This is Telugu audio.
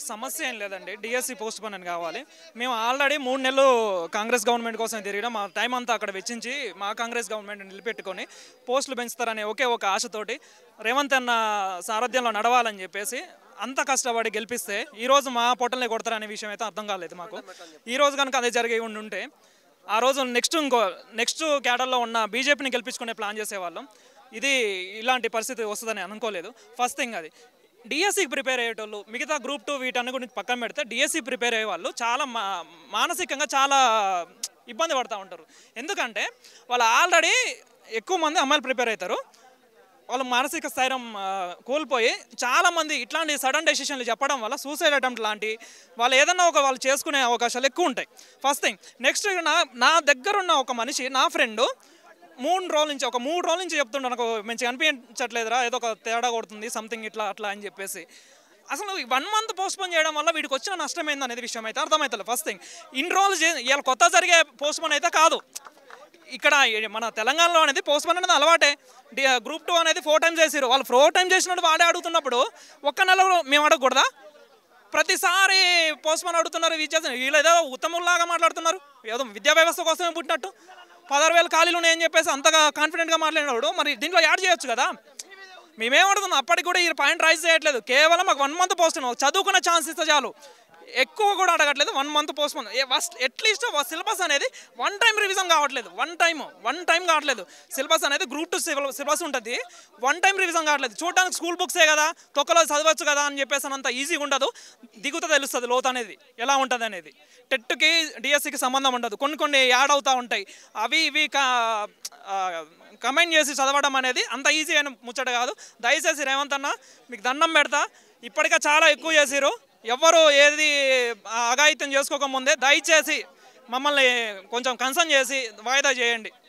సమస్య ఏం లేదండి. డీఎస్సీ పోస్ట్ పోన్ అని కావాలి. మేము ఆల్రెడీ 3 నెలలు కాంగ్రెస్ గవర్నమెంట్ కోసం తిరిగినాం. మా టైం అంతా అక్కడ వెచ్చించి మా కాంగ్రెస్ గవర్నమెంట్‌ని నిలబెట్టుకొని పోస్టులు పెంచుతారనే ఒకే ఒక ఆశతోటి రేవంత్ అన్న సారథ్యంలో నడవాలని చెప్పేసి అంత కష్టపడి గెలిపిస్తే ఈరోజు మా పొట్టల్ని కొడతారనే విషయం అయితే అర్థం కాలేదు మాకు. ఈరోజు కనుక అదే జరిగి ఉండుంటే ఆ రోజు నెక్స్ట్ క్యాడర్లో ఉన్న బీజేపీని గెలిపించుకునే ప్లాన్ చేసేవాళ్ళం. ఇది ఇలాంటి పరిస్థితి వస్తుందని అనుకోలేదు. ఫస్ట్ థింగ్ అది. డిఎస్సికి ప్రిపేర్ అయ్యేటోళ్ళు మిగతా గ్రూప్ 2 వీటన్ని గురించి పక్కన పెడితే డిఎస్సి ప్రిపేర్ అయ్యే వాళ్ళు చాలా మానసికంగా చాలా ఇబ్బంది పడుతూ ఉంటారు. ఎందుకంటే వాళ్ళు ఆల్రెడీ ఎక్కువ మంది అమ్మాయిలు ప్రిపేర్ అవుతారు. వాళ్ళు మానసిక స్థైర్యం కోల్పోయి చాలామంది ఇట్లాంటి సడన్ డెసిషన్లు చెప్పడం వల్ల సూసైడ్ అటెంప్ట్ లాంటి వాళ్ళు ఏదన్నా వాళ్ళు చేసుకునే అవకాశాలు ఎక్కువ ఉంటాయి. First thing. నెక్స్ట్ నా దగ్గర ఉన్న ఒక మనిషి, నా ఫ్రెండు 3 రోజుల నుంచి చెప్తుండే నాకు మంచిగా అనిపించట్లేదురా, ఏదో ఒక తేడా కొడుతుంది సంథింగ్ ఇట్లా అట్లా అని చెప్పేసి. అసలు 1 మంత్ పోస్ట్పోన్ చేయడం వల్ల వీడికి వచ్చిన నష్టం ఏందనేది విషయం అయితే అర్థమవుతుంది. First thing. ఇన్ని రోజులు ఇవాళ కొత్త జరిగే పోస్ట్పోన్ అయితే కాదు. ఇక్కడ మన తెలంగాణలో అనేది పోస్ట్పోన్ అనేది అలవాటే. గ్రూప్ 2 అనేది 4 టైమ్స్ చేసారు. వాళ్ళు 4 టైమ్స్ చేసినట్టు వాడే అడుగుతున్నప్పుడు ఒక్క నెలలో మేము అడగకూడదా? ప్రతిసారి పోస్ట్పోన్ అడుగుతున్నారు. వీళ్ళు ఏదో ఉత్తమంలాగా మాట్లాడుతున్నారు, ఏదో విద్యా వ్యవస్థ కోసమే పుట్టినట్టు. 16,000 ఖాళీలు ఉన్నాయని చెప్పేసి అంతగా కాన్ఫిడెంట్గా మాట్లాడినాడు. మరి దీంట్లో యాడ్ చేయొచ్చు కదా. మేమేమడుగుతున్నాం, అప్పటికి కూడా ఈ పాయింట్ రైజ్ చేయట్లేదు. కేవలం మాకు 1 మంత్ పోస్ట్ చదువుకునే ఛాన్స్ ఇస్తే చాలు. ఎక్కువ కూడా అడగట్లేదు. 1 month post phone. At least syllabus అనేది 1 టైం రివిజన్ కావట్లేదు. 1 టైం కావట్లేదు. సిలబస్ అనేది గ్రూప్ 2 సిలబస్ ఉంటుంది. 1 టైం రివిజన్ కావట్లేదు. చూడడానికి స్కూల్ బుక్సే కదా, తొక్కలో చదవచ్చు కదా అని చెప్పేసి అంత ఈజీగా ఉండదు. దిగుతా తెలుస్తుంది లోతు అనేది ఎలా ఉంటుంది అనేది. టెట్కి డిఎస్సికి సంబంధం ఉండదు. కొన్ని యాడ్ అవుతూ ఉంటాయి. అవి ఇవి కమెంట్ చేసి చదవడం అనేది అంత ఈజీ అయిన ముచ్చట కాదు. దయచేసి రేవంత్ అన్న మీకు దండం పెడతా. ఇప్పటికే చాలా ఎక్కువ చేసిరు. ఎవ్వరు ఏది అఘాయిత్యం చేసుకోకముందే దయచేసి మమ్మల్ని కొంచెం కన్సర్న్ చేసి వాయిదా చేయండి.